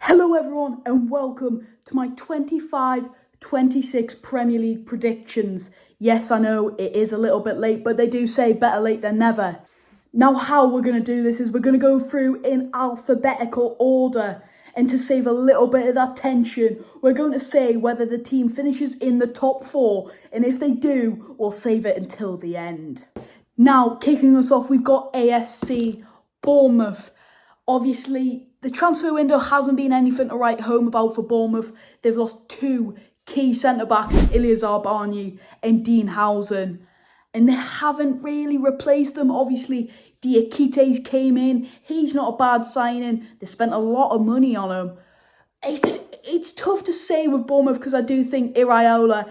Hello everyone and welcome to my 25-26 Premier League predictions. Yes, I know it is a little bit late, but they do say better late than never. Now how we're going to do this is we're going to go through in alphabetical order. And to save a little bit of that tension, we're going to say whether the team finishes in the top four. And if they do, we'll save it until the end. Now, kicking us off, we've got AFC Bournemouth. Obviously, the transfer window hasn't been anything to write home about for Bournemouth. They've lost two key centre-backs, Ilyasar Barney and Dean Howson. And they haven't really replaced them. Obviously, Diakite's came in. He's not a bad signing. They spent a lot of money on him. It's tough to say with Bournemouth because I do think I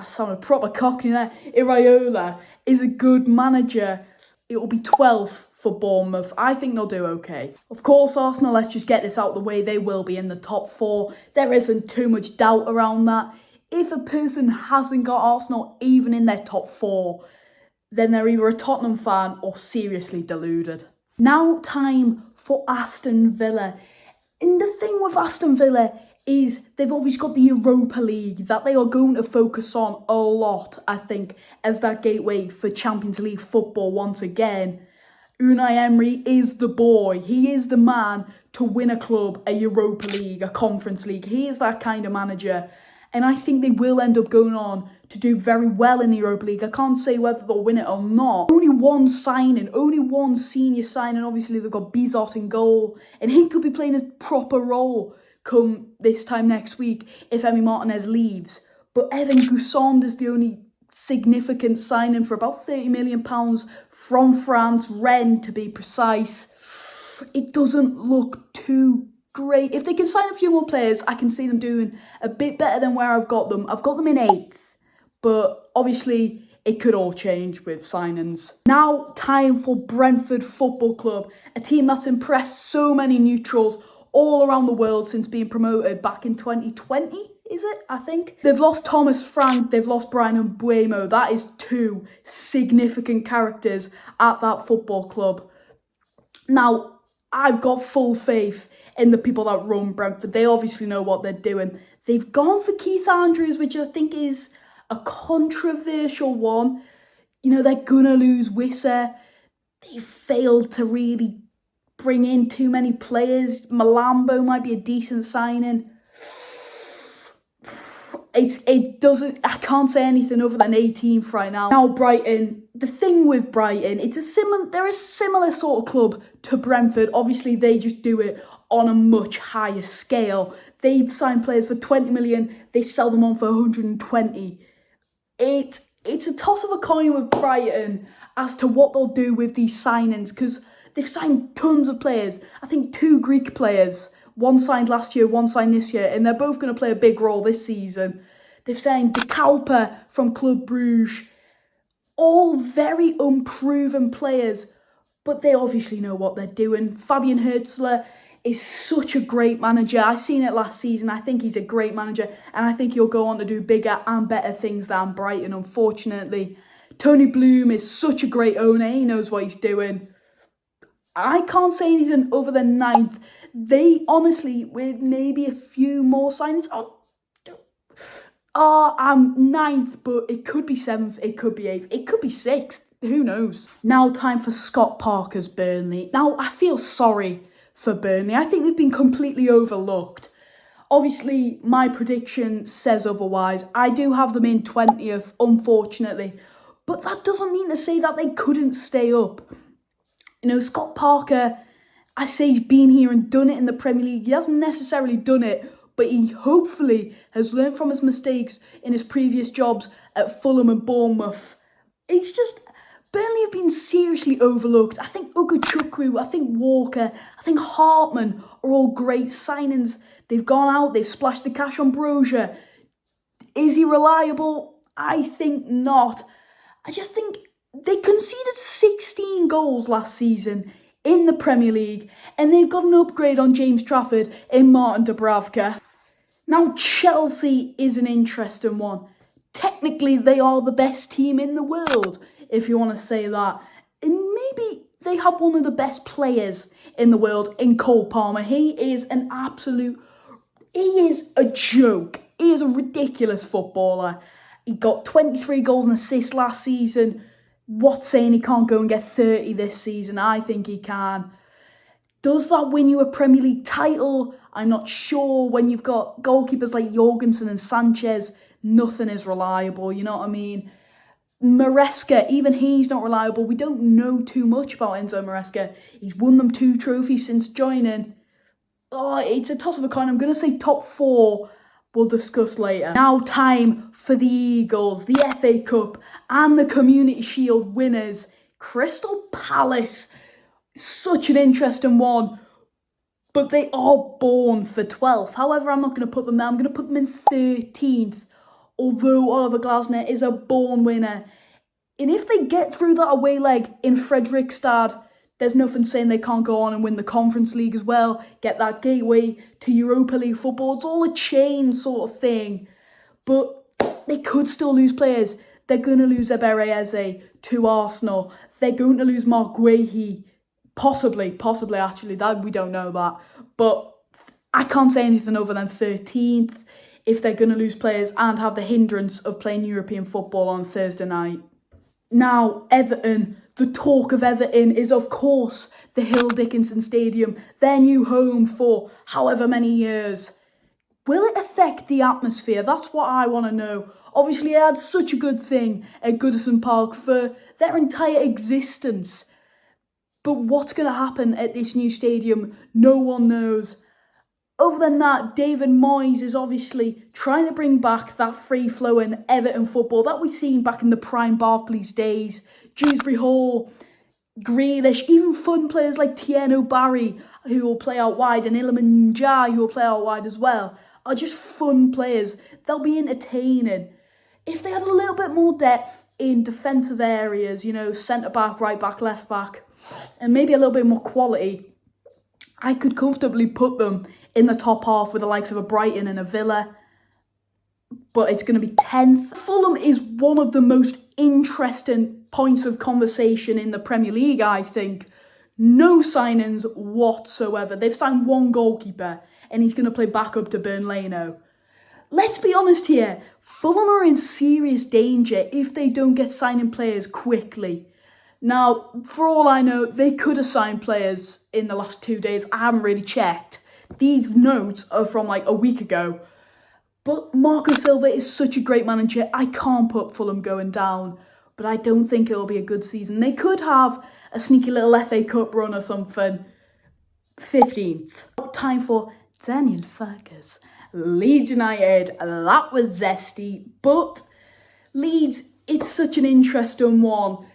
sounded proper cockney there. Iraola is a good manager. It will be 12th for Bournemouth. I think they'll do okay. Of course, Arsenal, let's just get this out of the way. They will be in the top four. There isn't too much doubt around that. If a person hasn't got Arsenal even in their top four, then they're either a Tottenham fan or seriously deluded. Now time for Aston Villa. And the thing with Aston Villa is they've always got the Europa League that they are going to focus on a lot, I think, as that gateway for Champions League football once again. Unai Emery is the boy. He is the man to win a club, a Europa League, a Conference League. He is that kind of manager. And I think they will end up going on to do very well in the Europa League. I can't say whether they'll win it or not. Only one signing, only one senior signing. Obviously, they've got Bizot in goal. And he could be playing a proper role come this time next week if Emi Martinez leaves. But Evan Goussond is the only significant signing for about £30 million from France, Rennes to be precise. It doesn't look too great. If they can sign a few more players, I can see them doing a bit better than where I've got them. I've got them in 8th, but obviously it could all change with signings. Now time for Brentford Football Club, a team that's impressed so many neutrals all around the world since being promoted back in 2020. Is it? I think. They've lost Thomas Frank, they've lost Brian Mbeumo. That is two significant characters at that football club. Now, I've got full faith in the people that run Brentford. They obviously know what they're doing. They've gone for Keith Andrews, which I think is a controversial one. You know, they're going to lose Wissa. They failed to really bring in too many players. Malambo might be a decent signing. I can't say anything other than 18th right now. Now Brighton, the thing with Brighton, they're a similar sort of club to Brentford. Obviously, they just do it on a much higher scale. They've signed players for 20 million, they sell them on for 120. It's a toss of a coin with Brighton as to what they'll do with these signings, because they've signed tons of players. I think 2 Greek players. One signed last year, one signed this year, and they're both going to play a big role this season. They've signed De Kalper from Club Brugge. All very unproven players, but they obviously know what they're doing. Fabian Hürzeler is such a great manager. I seen it last season. I think he's a great manager, and I think he'll go on to do bigger and better things than Brighton, unfortunately. Tony Bloom is such a great owner. He knows what he's doing. I can't say anything other than 9th. They honestly, with maybe a few more signings, I'm 9th, but it could be 7th, it could be 8th, it could be 6th. Who knows? Now time for Scott Parker's Burnley. Now, I feel sorry for Burnley. I think they've been completely overlooked. Obviously, my prediction says otherwise. I do have them in 20th, unfortunately. But that doesn't mean to say that they couldn't stay up. You know, Scott Parker, I say he's been here and done it in the Premier League. He hasn't necessarily done it, but he hopefully has learned from his mistakes in his previous jobs at Fulham and Bournemouth. It's just, Burnley have been seriously overlooked. I think Ugochukwu, I think Walker, I think Hartman are all great signings. They've gone out, they've splashed the cash on Brozier. Is he reliable? I think not. I just think they conceded 16 goals last season in the Premier League, and they've got an upgrade on James Trafford in Martin Dubravka. Now, Chelsea is an interesting one. Technically, they are the best team in the world, if you want to say that. And maybe They have one of the best players in the world in Cole Palmer. He is a joke. He is a ridiculous footballer. He got 23 goals and assists last season. What's saying he can't go and get 30 this season? I think he can. Does that win you a Premier League title? I'm not sure. When you've got goalkeepers like Jorgensen and Sanchez, nothing is reliable, you know what I mean? Maresca, even he's not reliable. We don't know too much about Enzo Maresca. He's won them 2 trophies since joining. Oh, it's a toss of a coin. I'm going to say top 4. We'll discuss later. Now time for the Eagles, the FA Cup and the Community Shield winners. Crystal Palace. Such an interesting one. But they are born for 12th. However, I'm not going to put them there. I'm going to put them in 13th. Although Oliver Glasner is a born winner. And if they get through that away leg in Fredrikstad, there's nothing saying they can't go on and win the Conference League as well. Get that gateway to Europa League football. It's all a chain sort of thing. But they could still lose players. They're going to lose Ebereeze to Arsenal. They're going to lose Mark Guehi. Possibly actually. That we don't know that. But I can't say anything other than 13th if they're going to lose players and have the hindrance of playing European football on Thursday night. Now, Everton. The talk of Everton is, of course, the Hill Dickinson Stadium, their new home for however many years. Will it affect the atmosphere? That's what I want to know. Obviously, they had such a good thing at Goodison Park for their entire existence. But what's going to happen at this new stadium, no one knows. Other than that, David Moyes is obviously trying to bring back that free-flowing Everton football that we've seen back in the prime Barclays days. Dewsbury Hall, Grealish, even fun players like Tieno Barry, who will play out wide, and Iliman Ndiaye, who will play out wide as well, are just fun players. They'll be entertaining. If they had a little bit more depth in defensive areas, you know, centre-back, right-back, left-back, and maybe a little bit more quality, I could comfortably put them in the top half with the likes of a Brighton and a Villa. But it's going to be 10th. Fulham is one of the most interesting points of conversation in the Premier League, I think. No signings whatsoever. They've signed 1 goalkeeper and he's going to play backup to Bernd Leno. Let's be honest here. Fulham are in serious danger if they don't get signing players quickly. Now, for all I know, they could have signed players in the last 2 days. I haven't really checked. These notes are from like a week ago. But Marco Silva is such a great manager. I can't put Fulham going down. But I don't think it'll be a good season. They could have a sneaky little FA Cup run or something. 15th. Time for Daniel Farkas. Leeds United. That was zesty. But Leeds, it's such an interesting one.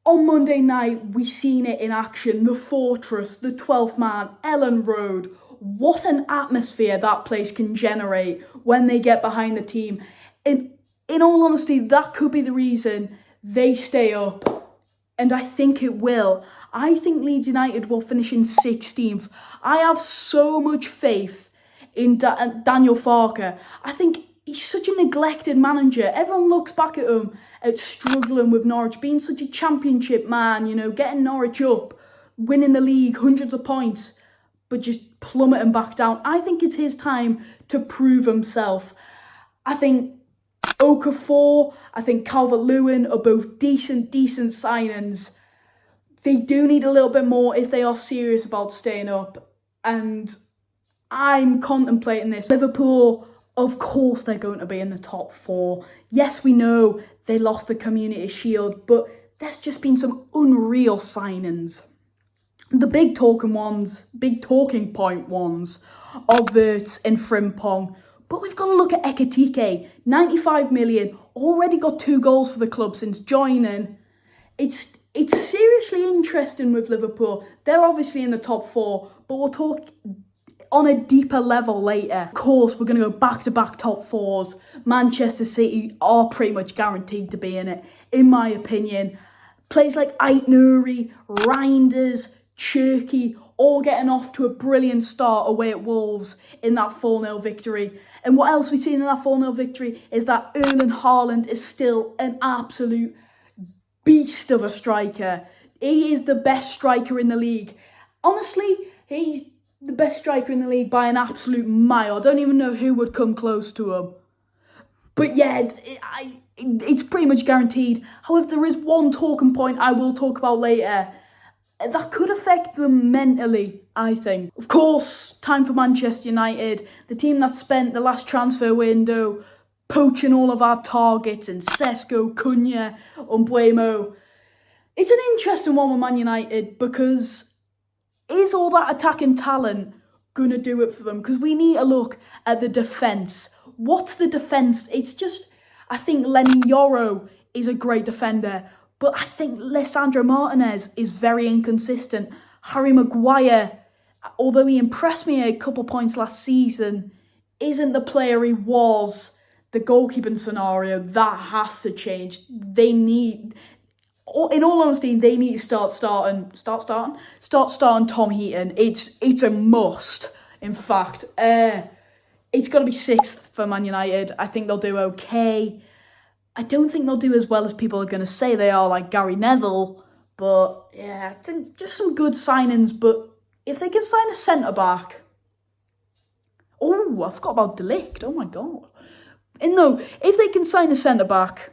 On Monday night, we seen it in action. The Fortress, the 12th man, Ellen Road. What an atmosphere that place can generate when they get behind the team. In all honesty, that could be the reason they stay up. And I think it will. I think Leeds United will finish in 16th. I have so much faith in Daniel Farke. I think he's such a neglected manager. Everyone looks back at him at struggling with Norwich, being such a championship man, you know, getting Norwich up, winning the league, hundreds of points, but just plummeting back down. I think it's his time to prove himself. I think Okafor, I think Calvert-Lewin are both decent signings. They do need a little bit more if they are serious about staying up. And I'm contemplating this. Liverpool, of course they're going to be in the top 4. Yes, we know they lost the Community Shield, but there's just been some unreal signings. The big talking point ones are Wirtz and Frimpong. But we've got to look at Ekitike. 95 million, already got 2 goals for the club since joining. It's seriously interesting with Liverpool. They're obviously in the top 4, but we'll talk on a deeper level later. Of course, we're going to go back-to-back top 4s. Manchester City are pretty much guaranteed to be in it, in my opinion. Players like Ait Nouri, Reinders, Cherky, all getting off to a brilliant start away at Wolves in that 4-0 victory. And what else we've seen in that 4-0 victory is that Erling Haaland is still an absolute beast of a striker. He is the best striker in the league. Honestly, he's the best striker in the league by an absolute mile. I don't even know who would come close to him. But yeah, it's pretty much guaranteed. However, there is one talking point I will talk about later that could affect them mentally, I think. Of course, time for Manchester United, the team that spent the last transfer window poaching all of our targets and Sesko, Cunha, Umbuemo. It's an interesting one with Man United because is all that attacking talent going to do it for them? Because we need to look at the defence. What's the defence? It's just, I think Lenny Yoro is a great defender, but I think Lisandro Martinez is very inconsistent. Harry Maguire, although he impressed me a couple points last season, isn't the player he was. The goalkeeping scenario, that has to change. In all honesty, they need to start starting Tom Heaton. It's a must. In fact, it's got to be 6th for Man United. I think they'll do okay. I don't think they'll do as well as people are going to say they are, like Gary Neville. But yeah, I think just some good signings. But if they can sign a centre-back... Oh, I forgot about De Ligt. Oh my God. And no, if they can sign a centre-back,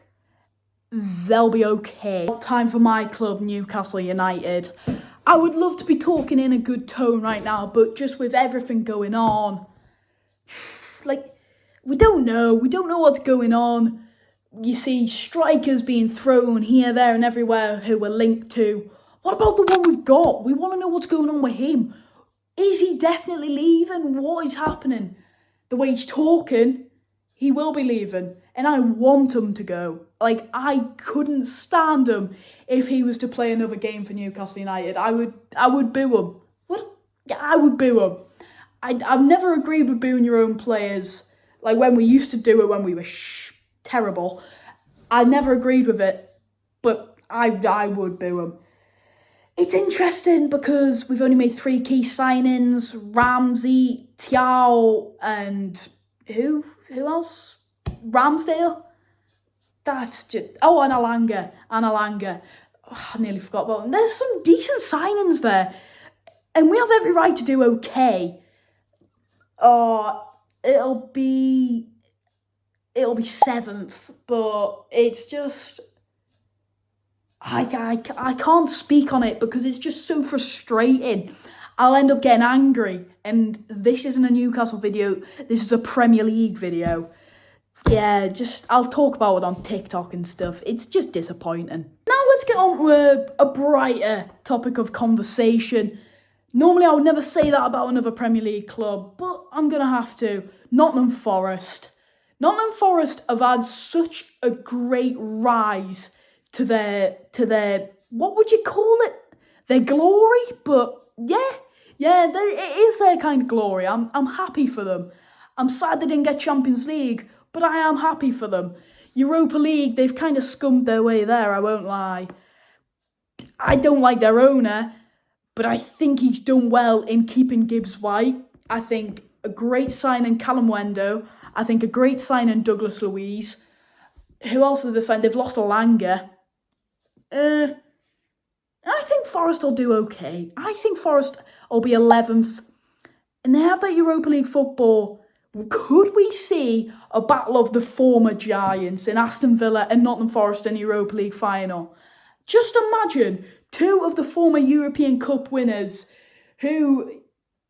they'll be okay. Time for my club, Newcastle United. I would love to be talking in a good tone right now, but just with everything going on, like, we don't know what's going on. You see strikers being thrown here, there and everywhere who we're linked to. What about the one we've got? We want to know what's going on with him. Is he definitely leaving? What is happening? The way he's talking, he will be leaving. And I want him to go. Like, I couldn't stand him if he was to play another game for Newcastle United. I would boo him. What? Yeah, I would boo him. I've never agreed with booing your own players. Like when we used to do it when we were terrible. I never agreed with it. But I would boo him. It's interesting because we've only made 3 key signings. Ramsey, Thiaw, and who else? Ramsdale? That's just... Oh, and Alanga. Oh, I nearly forgot about them. There's some decent signings there. And we have every right to do okay. It'll be 7th. But it's just... I can't speak on it because it's just so frustrating. I'll end up getting angry. And this isn't a Newcastle video. This is a Premier League video. Yeah, I'll talk about it on TikTok and stuff. It's just disappointing. Now let's get on to a brighter topic of conversation. Normally I would never say that about another Premier League club, but I'm going to have to. Nottingham Forest. Nottingham Forest have had such a great rise to their what would you call it? Their glory? But yeah, it is their kind of glory. I'm happy for them. I'm sad they didn't get Champions League, but I am happy for them. Europa League, they've kind of scummed their way there, I won't lie. I don't like their owner, but I think he's done well in keeping Gibbs White. I think a great signing Callum Wendo. I think a great signing Douglas Luiz. Who else have they signed? They've lost Alanga. I think Forest will do okay. I think Forest will be 11th. And they have that Europa League football. Could we see a battle of the former giants in Aston Villa and Nottingham Forest in the Europa League final? Just imagine 2 of the former European Cup winners who,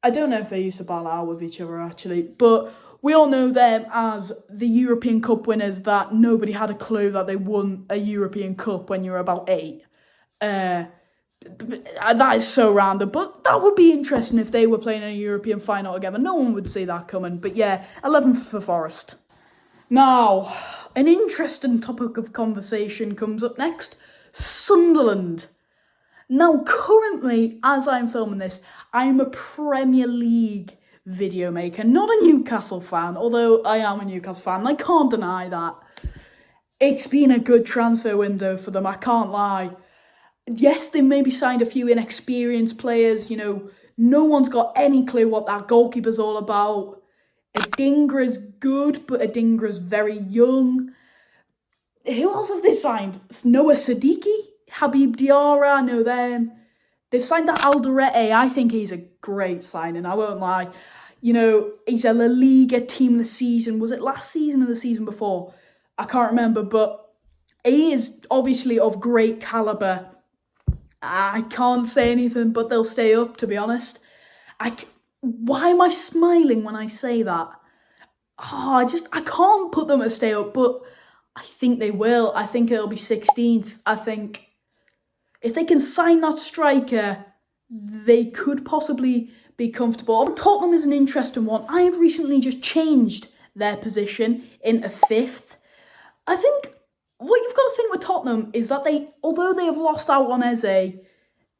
I don't know if they used to battle out with each other actually, but we all know them as the European Cup winners that nobody had a clue that they won a European Cup when you were about 8. That is so random, but that would be interesting if they were playing in a European final together. No one would see that coming, but yeah, 11th for Forest. Now, an interesting topic of conversation comes up next. Sunderland. Now, currently, as I'm filming this, I'm a Premier League video maker, not a Newcastle fan, although I am a Newcastle fan, I can't deny that. It's been a good transfer window for them, I can't lie. Yes, they maybe signed a few inexperienced players, no one's got any clue what that goalkeeper's all about. Adingra's good, but Adingra's very young. Who else have they signed? Noah Siddiqui? Habib Diarra, I know them. They've signed that Alderete. I think he's a great signing, I won't lie. You know, he's a La Liga team of the season. Was it last season or the season before? I can't remember, but he is obviously of great calibre. I can't say anything, but they'll stay up, to be honest. Why am I smiling when I say that? I can't put them to stay up, but I think they will. I think it'll be 16th. I think if they can sign that striker, they could possibly be comfortable. Tottenham is an interesting one. I have recently just changed their position into 5th. I think what you've got to think with Tottenham is that although they have lost out on Eze,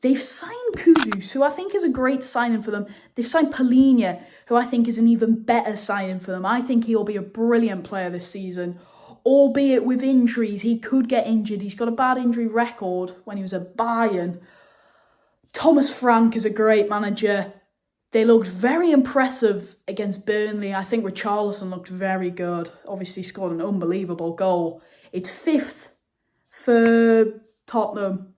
they've signed Kudus, who I think is a great signing for them. They've signed Palhinha, who I think is an even better signing for them. I think he'll be a brilliant player this season. Albeit with injuries, he could get injured. He's got a bad injury record when he was at Bayern. Thomas Frank is a great manager. They looked very impressive against Burnley. I think Richarlison looked very good. Obviously scored an unbelievable goal. It's 5th for Tottenham.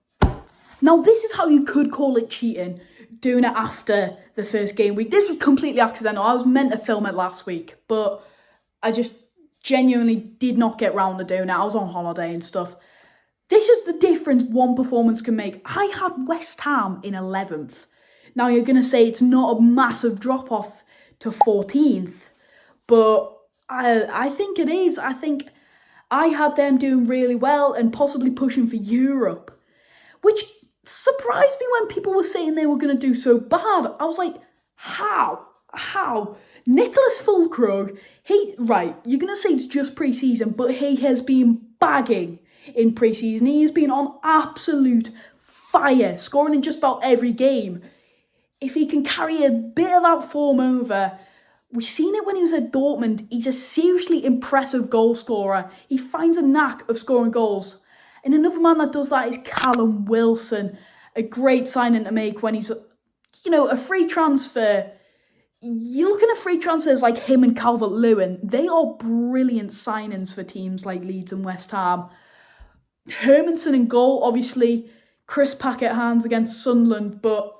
Now, this is how you could call it cheating, doing it after the first game week. This was completely accidental. I was meant to film it last week, but I just genuinely did not get round to doing it. I was on holiday and stuff. This is the difference one performance can make. I had West Ham in 11th. Now, you're going to say it's not a massive drop-off to 14th, but I think it is. I think I had them doing really well and possibly pushing for Europe, which surprised me when people were saying they were going to do so bad. I was like, how? Nicholas Fulkrug, you're going to say it's just pre-season, but he has been bagging in pre-season. He has been on absolute fire, scoring in just about every game. If he can carry a bit of that form over, we've seen it when he was at Dortmund. He's a seriously impressive goal scorer. He finds a knack of scoring goals. And another man that does that is Callum Wilson, a great signing to make when he's, a free transfer. You're looking at free transfers like him and Calvert-Lewin. They are brilliant signings for teams like Leeds and West Ham. Hermanson in goal, obviously. Chris Packett hands against Sunderland, but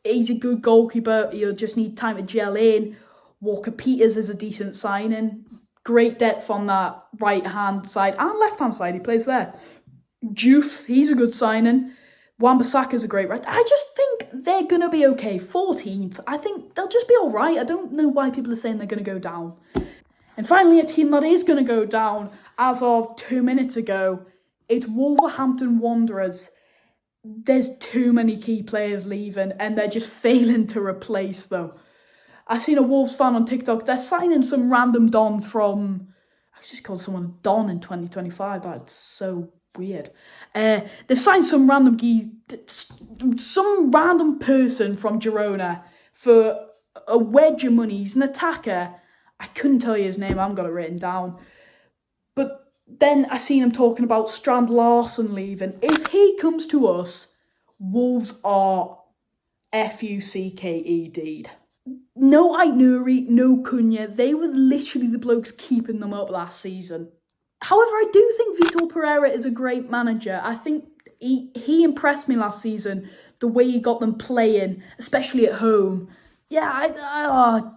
he's a good goalkeeper. He'll just need time to gel in. Walker Peters is a decent signing. Great depth on that right-hand side and left-hand side. He plays there. Juve, he's a good signing. Wan-Bissaka's a great right. I just think they're going to be okay. 14th, I think they'll just be all right. I don't know why people are saying they're going to go down. And finally, a team that is going to go down as of 2 minutes ago, it's Wolverhampton Wanderers. There's too many key players leaving and they're just failing to replace them. I seen a Wolves fan on TikTok. They're signing some random Don from... I just called someone Don in 2025. That's so weird. They've signed some random person from Girona for a wedge of money. He's an attacker. I couldn't tell you his name. I haven't got it written down. But then I seen him talking about Strand Larson leaving. If he comes to us, Wolves are F-U-C-K-E-D. No Ait-Nouri, no Cunha. They were literally the blokes keeping them up last season. However, I do think Vitor Pereira is a great manager. I think he impressed me last season, the way he got them playing, especially at home. Yeah,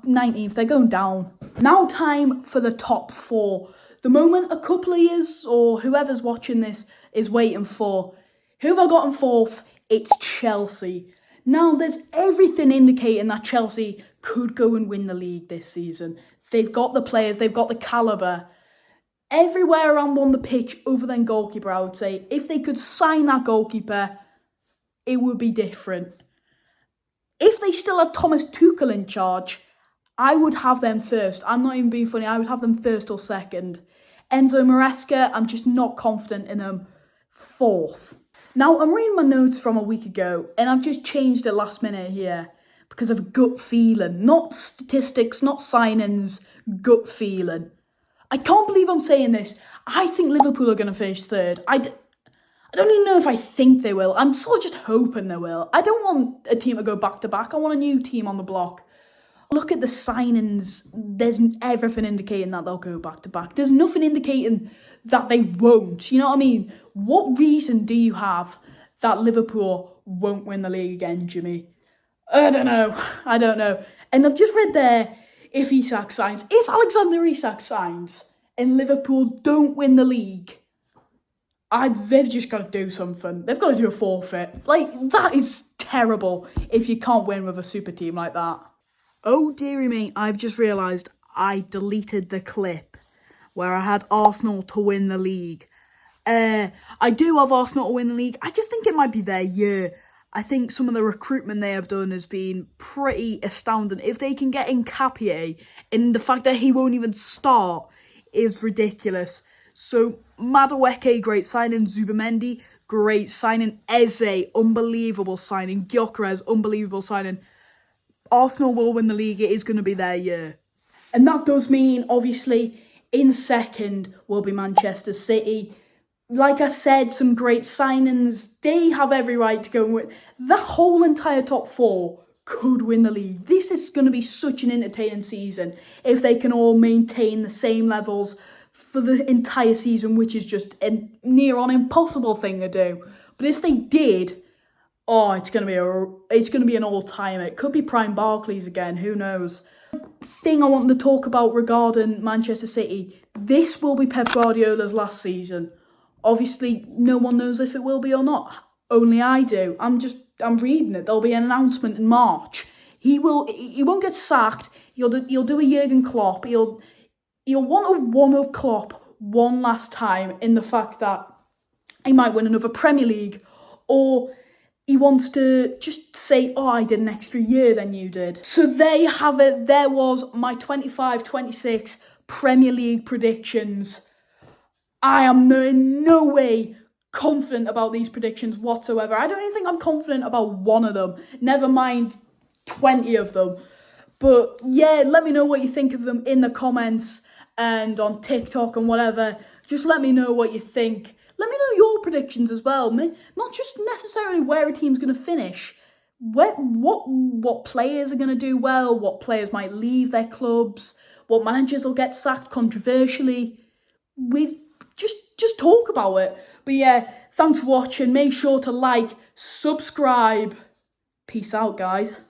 19th, they're going down. Now time for the top 4. The moment a couple of years, or whoever's watching this, is waiting for. Who have I got in 4th? It's Chelsea. Now, there's everything indicating that Chelsea could go and win the league this season. They've got the players, they've got the calibre. Everywhere around on the pitch, other than goalkeeper, I would say, if they could sign that goalkeeper, it would be different. If they still had Thomas Tuchel in charge, I would have them first. I'm not even being funny. I would have them first or second. Enzo Maresca, I'm just not confident in him. 4th. Now, I'm reading my notes from a week ago, and I've just changed it last minute here because of a gut feeling. Not statistics, not signings, gut feeling. I can't believe I'm saying this. I think Liverpool are going to finish 3rd. I don't even know if I think they will. I'm sort of just hoping they will. I don't want a team to go back-to-back. I want a new team on the block. Look at the signings. There's everything indicating that they'll go back-to-back. There's nothing indicating that they won't. You know what I mean? What reason do you have that Liverpool won't win the league again, Jimmy? I don't know. And I've just read there, if Alexander Isak signs and Liverpool don't win the league, they've just got to do something. They've got to do a forfeit. Like, that is terrible if you can't win with a super team like that. Oh, dearie me, I've just realised I deleted the clip where I had Arsenal to win the league. I do have Arsenal to win the league. I just think it might be their year. I think some of the recruitment they have done has been pretty astounding. If they can get in Capie, and the fact that he won't even start is ridiculous. So, Madueke, great signing. Zubamendi, great signing. Eze, unbelievable signing. Gyökeres, unbelievable signing. Arsenal will win the league. It is going to be their year. And that does mean, obviously, in second will be Manchester City. Like I said, some great signings. They have every right to go and win. The whole entire top four could win the league. This is going to be such an entertaining season if they can all maintain the same levels for the entire season, which is just a near on impossible thing to do. But if they did, it's going to be an all-timer. It could be Prime Barclays again. Who knows? Thing I wanted to talk about regarding Manchester City. This will be Pep Guardiola's last season. Obviously, no one knows if it will be or not. Only I do. I'm reading it. There'll be an announcement in March. He won't get sacked. He'll do a Jurgen Klopp. He'll want to one-up Klopp one last time in the fact that he might win another Premier League, or he wants to just say, I did an extra year than you did. So there you have it. There was my 25-26 Premier League predictions. I am in no way confident about these predictions whatsoever. I don't even think I'm confident about one of them. Never mind 20 of them. But yeah, let me know what you think of them in the comments and on TikTok and whatever. Just let me know what you think. Let me know your predictions as well. Not just necessarily where a team's going to finish. What players are going to do well. What players might leave their clubs. What managers will get sacked controversially. Just talk about it. But yeah, thanks for watching. Make sure to like, subscribe. Peace out, guys.